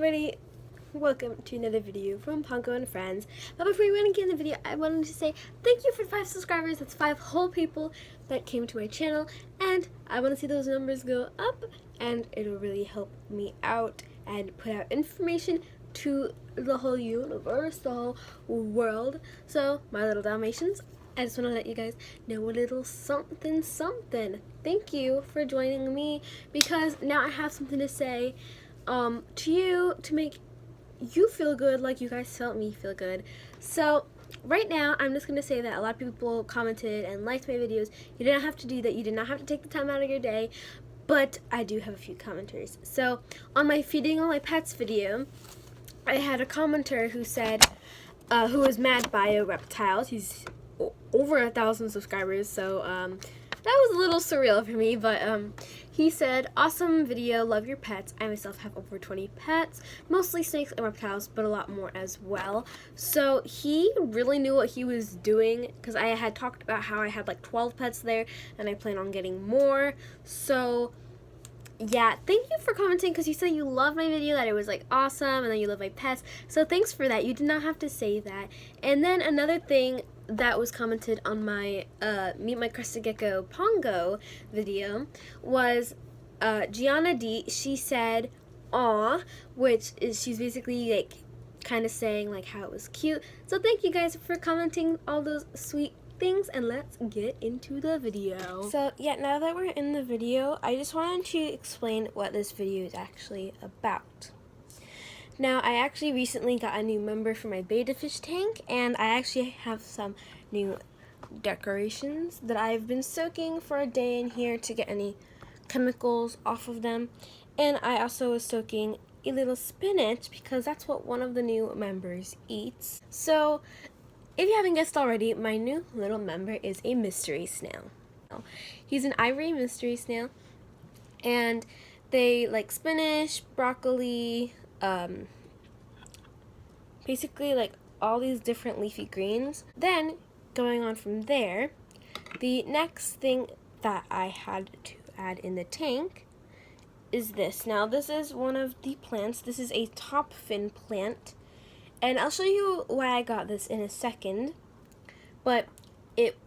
everybody, welcome to another video from Pongo and Friends. But before we get in the video, I wanted to say thank you for 5 subscribers. That's 5 whole people that came to my channel, and I want to see those numbers go up, and it'll really help me out and put out information to the whole universe, the whole world. So, my little Dalmatians, I just want to let you guys know a little something. Thank you for joining me, because now I have something to say to you to make you feel good like you guys felt me feel good. So right now I'm just going to say that a lot of people commented and liked my videos. You didn't have to do that. You did not have to take the time out of your day, but I do have a few commenters. So on my feeding all my pets video, I had a commenter who said, who was Mad Bio Reptiles. He's over 1,000 subscribers, so that was a little surreal for me, but he said, awesome video, love your pets. I myself have over 20 pets, mostly snakes and reptiles, but a lot more as well. So he really knew what he was doing, because I had talked about how I had like 12 pets there, and I plan on getting more. So yeah, thank you for commenting, because you said you loved my video, that it was like awesome, and then you love my pets. So thanks for that. You did not have to say that. And then another thing that was commented on my Meet My Crested Gecko Pongo video was Gianna D. She said, "Aw," which is she's basically like kind of saying like how it was cute. So thank you guys for commenting all those sweet things, and let's get into the video. So yeah, now that we're in the video, I just wanted to explain what this video is actually about. Now, I actually recently got a new member for my betta fish tank, and I actually have some new decorations that I've been soaking for a day in here to get any chemicals off of them. And I also was soaking a little spinach, because that's what one of the new members eats. So if you haven't guessed already, my new little member is a mystery snail. He's an ivory mystery snail, and they like spinach, broccoli, basically like all these different leafy greens. Then going on from there, the next thing that I had to add in the tank is this. Now this is one of the plants. This is a top fin plant, and I'll show you why I got this in a second. But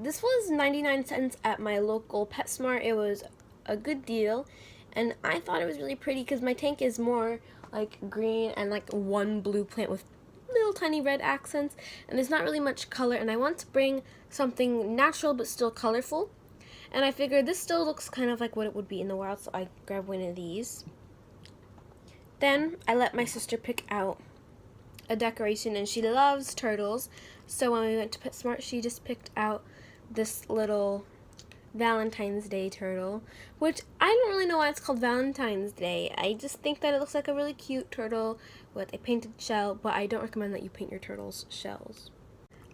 this was 99 cents at my local PetSmart. It was a good deal, and I thought it was really pretty, because my tank is more like green and like one blue plant with little tiny red accents, and there's not really much color, and I want to bring something natural but still colorful. And I figured this still looks kind of like what it would be in the wild, so I grabbed one of these. Then I let my sister pick out a decoration, and she loves turtles, so when we went to PetSmart, she just picked out this little Valentine's Day turtle, which I don't really know why it's called Valentine's Day. I just think that it looks like a really cute turtle with a painted shell, but I don't recommend that you paint your turtles' shells.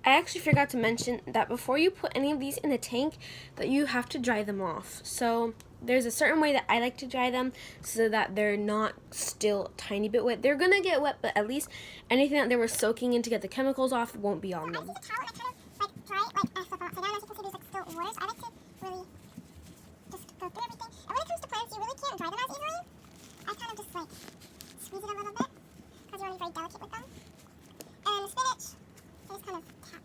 I actually forgot to mention that before you put any of these in the tank, that you have to dry them off. So there's a certain way that I like to dry them so that they're not still a tiny bit wet. They're gonna get wet, but at least anything that they were soaking in to get the chemicals off won't be on them. Go through everything. And when it comes to plants, you really can't dry them as easily. I kind of just like squeeze it a little bit, because you're already very delicate with them. And the spinach, I just kind of tap.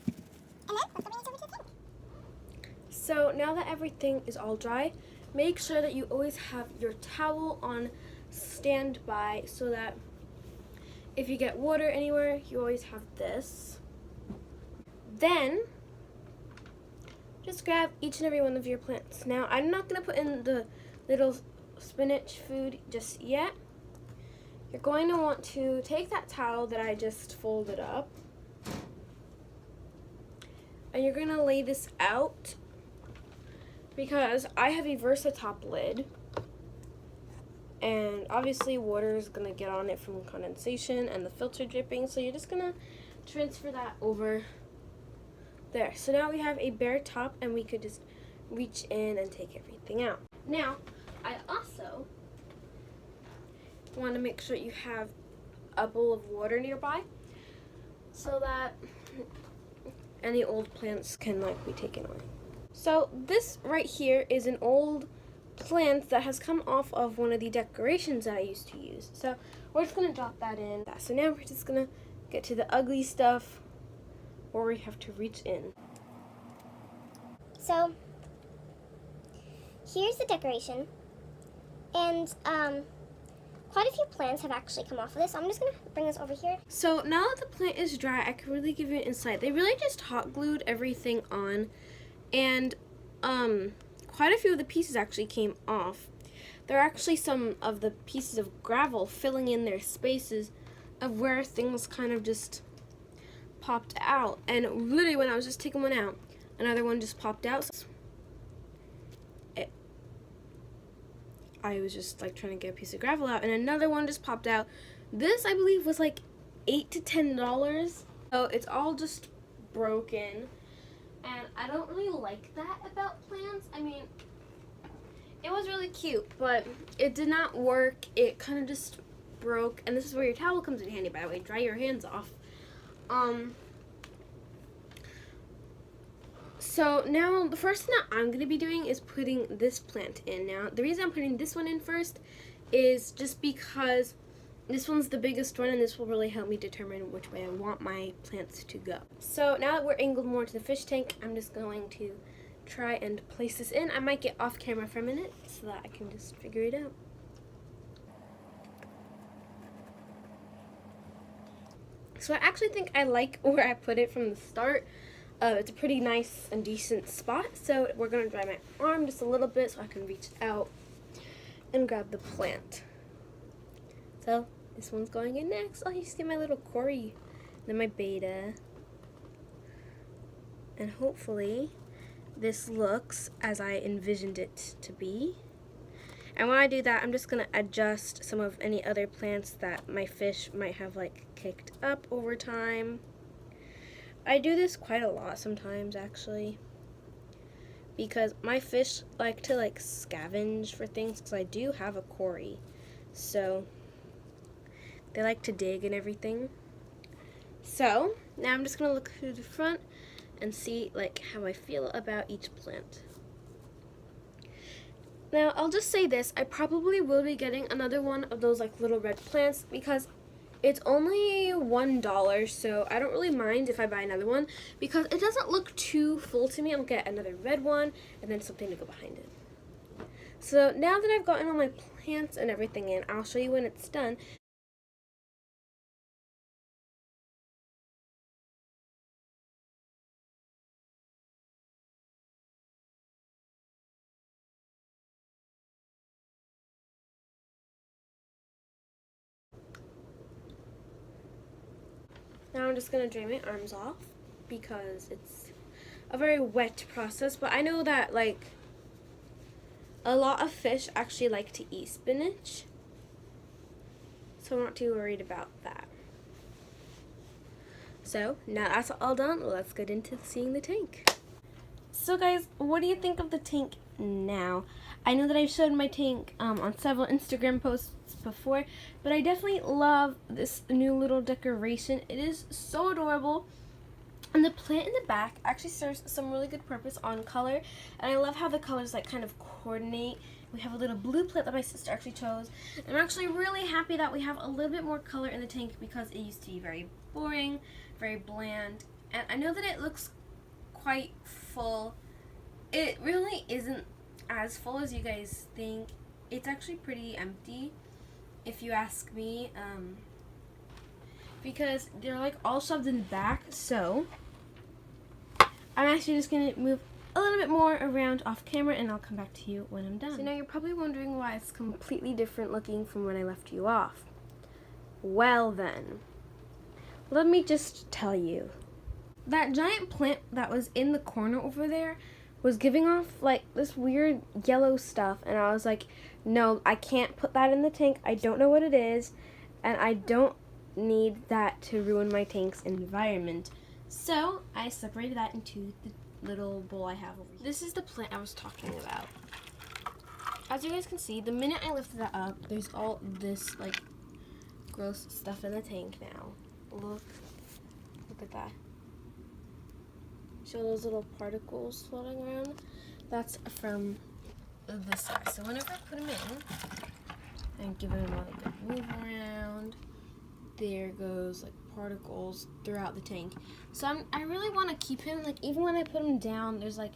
And then let's go bring it over to the tank. So now that everything is all dry, make sure that you always have your towel on standby, so that if you get water anywhere, you always have this. Then just grab each and every one of your plants. Now, I'm not going to put in the little spinach food just yet. You're going to want to take that towel that I just folded up, and you're going to lay this out, because I have a Versatop lid, and obviously water is going to get on it from condensation and the filter dripping, so you're just going to transfer that over there. So now we have a bare top, and we could just reach in and take everything out. Now, I also want to make sure you have a bowl of water nearby, so that any old plants can like be taken away. So this right here is an old plant that has come off of one of the decorations that I used to use. So we're just going to drop that in. So now we're just going to get to the ugly stuff where we have to reach in. So here's the decoration, and quite a few plants have actually come off of this. So I'm just gonna bring this over here. So now that the plant is dry, I can really give you an insight. They really just hot glued everything on, and quite a few of the pieces actually came off. There are actually some of the pieces of gravel filling in their spaces of where things kind of just popped out. And literally when I was just taking one out, another one just popped out. I was just like trying to get a piece of gravel out, and another one just popped out. This, I believe, was like $8 to $10. So it's all just broken, and I don't really like that about plants. I mean, it was really cute, but it did not work. It kind of just broke, and this is where your towel comes in handy, by the way. Dry your hands off. So now the first thing that I'm going to be doing is putting this plant in. Now the reason I'm putting this one in first is just because this one's the biggest one, and this will really help me determine which way I want my plants to go. So now that we're angled more to the fish tank, I'm just going to try and place this in. I might get off camera for a minute so that I can just figure it out. So I actually think I like where I put it from the start. It's a pretty nice and decent spot, so we're going to dry my arm just a little bit so I can reach out and grab the plant. So this one's going in next. Oh, you see my little Cory, then my Betta, and hopefully this looks as I envisioned it to be. And when I do that, I'm just going to adjust some of any other plants that my fish might have like kicked up over time. I do this quite a lot sometimes, actually, because my fish like to scavenge for things, because I do have a Cory, so they like to dig and everything. So now I'm just gonna look through the front and see how I feel about each plant. Now I'll just say this, I probably will be getting another one of those little red plants because it's only $1, so I don't really mind if I buy another one because it doesn't look too full to me. I'll get another red one and then something to go behind it. So now that I've gotten all my plants and everything in, I'll show you when it's done. Now I'm just going to drain my arms off because it's a very wet process, but I know that a lot of fish actually like to eat spinach, so I'm not too worried about that. So now that's all done, let's get into seeing the tank. So guys, what do you think of the tank now? I know that I've showed my tank on several Instagram posts before, but I definitely love this new little decoration. It is so adorable, and the plant in the back actually serves some really good purpose on color, and I love how the colors kind of coordinate. We have a little blue plant that my sister actually chose, and I'm actually really happy that we have a little bit more color in the tank because it used to be very boring, very bland, and I know that it looks quite full. It really isn't as full as you guys think. It's actually pretty empty, if you ask me, because they're all shoved in the back. So I'm actually just gonna move a little bit more around off camera, and I'll come back to you when I'm done. So now you're probably wondering why it's completely different looking from when I left you off. Well then, let me just tell you. That giant plant that was in the corner over there was giving off this weird yellow stuff, and I was like, no, I can't put that in the tank. I don't know what it is, and I don't need that to ruin my tank's environment. So I separated that into the little bowl I have over here. This is the plant I was talking about. As you guys can see, the minute I lifted that up, there's all this gross stuff in the tank now. Look at that. See all those little particles floating around? That's from this guy. So whenever I put him in and give him a good move around, there goes like particles throughout the tank. So I really want to keep him, like even when I put him down, there's like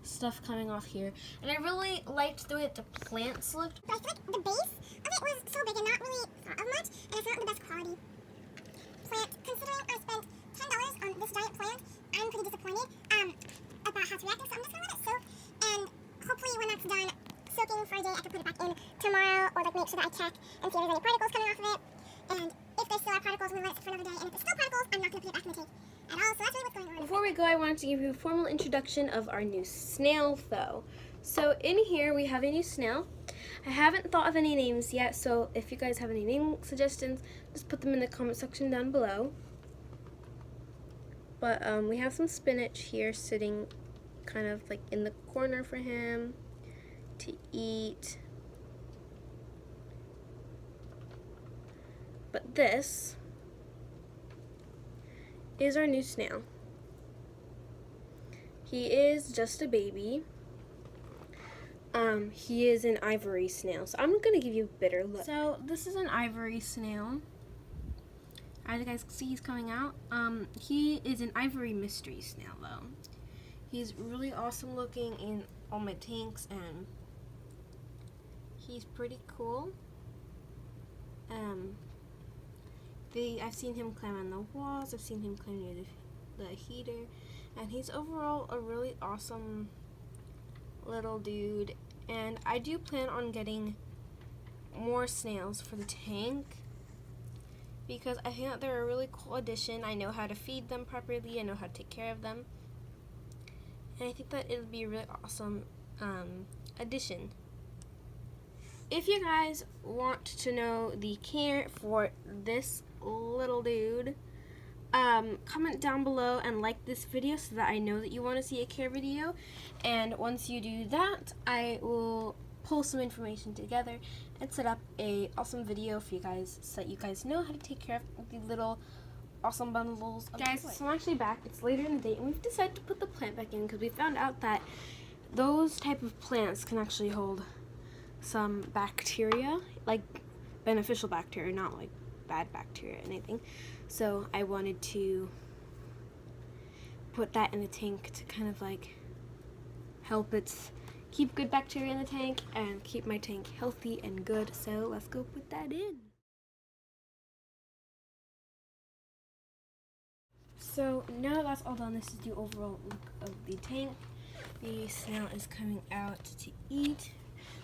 stuff coming off here. And I really liked the way that the plants looked. But I feel like the base of it was so big and not really thought of much, and it's not the best quality plant. Considering I spent $10 on this giant plant, I'm pretty disappointed about how to react to it, so I'm just gonna let it soak, and hopefully when that's done soaking for a day, I can put it back in tomorrow, or like make sure that I check and see if there's any particles coming off of it. And if there still are particles, I'm gonna let it sit for another day, and if there's still particles, I'm not gonna put it back in the tank at all. So that's really what's going on. Before we go, I wanted to give you a formal introduction of our new snail though. So in here we have a new snail. I haven't thought of any names yet, so if you guys have any name suggestions, just put them in the comment section down below. But we have some spinach here sitting kind of like in the corner for him to eat. But this is our new snail. He is just a baby. He is an ivory snail, so I'm gonna give you a better look. So this is an ivory snail. As you guys can see, he's coming out. He is an ivory mystery snail though. He's really awesome looking in all my tanks, and he's pretty cool. I've seen him climb on the walls, I've seen him climb near the heater, and he's overall a really awesome little dude. And I do plan on getting more snails for the tank because I think that they're a really cool addition. I know how to feed them properly, I know how to take care of them, and I think that it would be a really awesome addition. If you guys want to know the care for this little dude, comment down below and like this video so that I know that you want to see a care video. And once you do that, I will pull some information together and set up a awesome video for you guys so that you guys know how to take care of the little awesome bundles of guys. So I'm actually back. It's later in the day and we've decided to put the plant back in because we found out that those type of plants can actually hold some bacteria, like beneficial bacteria, not like bad bacteria or anything. So I wanted to put that in the tank to kind of like help it keep good bacteria in the tank and keep my tank healthy and good. So let's go put that in. So now that's all done, this is the overall look of the tank. The snail is coming out to eat.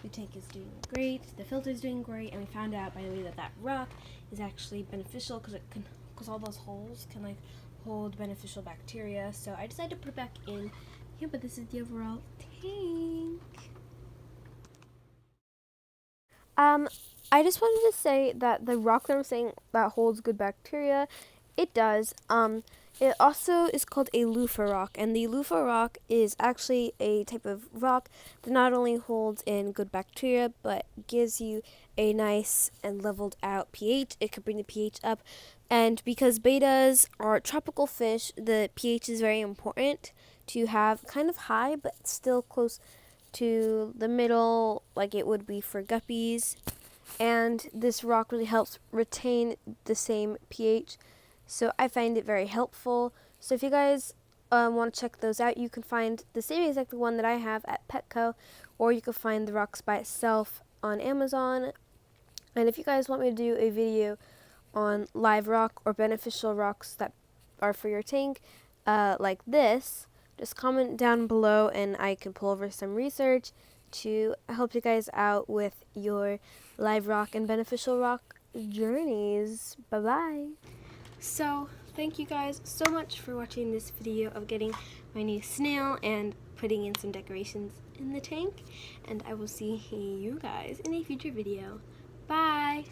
The tank is doing great, the filter is doing great, and we found out by the way that that rock is actually beneficial because all those holes can like hold beneficial bacteria. So I decided to put it back in here, but this is the overall tank. I just wanted to say that the rock that I'm saying that holds good bacteria, it does. It also is called a loofah rock, and the loofah rock is actually a type of rock that not only holds in good bacteria, but gives you a nice and leveled out pH. It could bring the pH up, and because bettas are tropical fish, the pH is very important to have kind of high, but still close to the middle, like it would be for guppies. And this rock really helps retain the same pH. So I find it very helpful. So if you guys want to check those out, you can find the same exact one that I have at Petco, or you can find the rocks by itself on Amazon. And if you guys want me to do a video on live rock or beneficial rocks that are for your tank, like this, just comment down below and I can pull over some research to help you guys out with your live rock and beneficial rock journeys. Bye-bye. So, thank you guys so much for watching this video of getting my new snail and putting in some decorations in the tank. And I will see you guys in a future video. Bye!